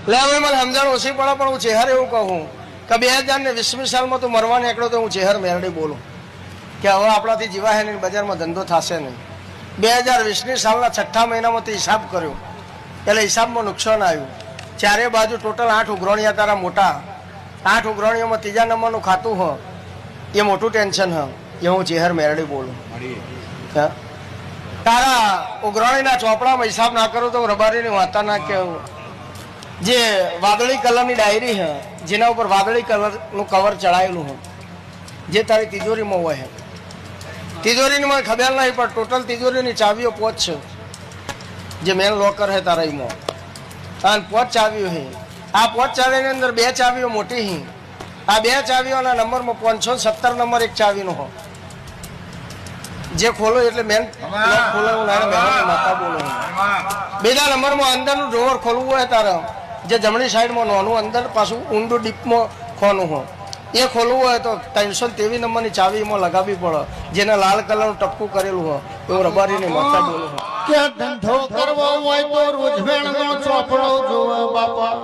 એટલે હવે મને સમજણ ઓછી પડે, પણ હું ચેહર એવું કહું કે 2020 સાલમાં તું મરવા નીકળ્યો તો હું ચેહર મેરડી બોલું કે હવે આપણાથી જીવાય નહીં, બજારમાં ધંધો થશે નહીં. 2020 સાલના 6 મહિનામાં તે હિસાબ કર્યો એટલે હિસાબમાં નુકસાન આવ્યું. ચારે બાજુ ટોટલ 8 ઉઘરાણીયા તારા મોટા, 8 ઉઘરાણીઓમાં ત્રીજા નંબરનું ખાતું હ, એ મોટું ટેન્શન હ, એ હું ચેહર મેરડી બોલું. તારા ઉઘરાણીના ચોપડામાં હિસાબ ના કરું તો રબારીની વાર્તા ના કહેવું. જે વાદળી કલરની ડાયરી હ, જેના ઉપર વાદળી કલરનું કવર ચડાયેલું હોય, જે તારી તિજોરીમાં હોય, તિજોરીની મને ખબર નહીં, પણ ટોટલ તિજોરીની ચાવીઓ 5 છે. જે મેન લોકર હે તારા એમાં અને 5 ચાવીઓ હે. આ 5 ચાવીની અંદર 2 ચાવીઓ મોટી હી. આ 2 ચાવીઓના નંબરમાં 517 નંબર એક ચાવીનો હો. જે ખોલો એટલે મેન ખોલો માતા બોલો. બીજા નંબરમાં અંદરનું ડ્રોવર ખોલવું હોય તારે, જે જમણી સાઈડમાં નોનું અંદર પાછું ઊંડું ડીપમાં ખોનું હોય, એ ખોલવું હોય તો 323 નંબરની ચાવી એમાં લગાવવી પડે, જેને લાલ કલરનું ટપકું કરેલું હોય એવું રબારીની માતા બોલું. કે ધંધો કરવો હોય તો રોજ વેણનો ચોપડો જોવે બાપા.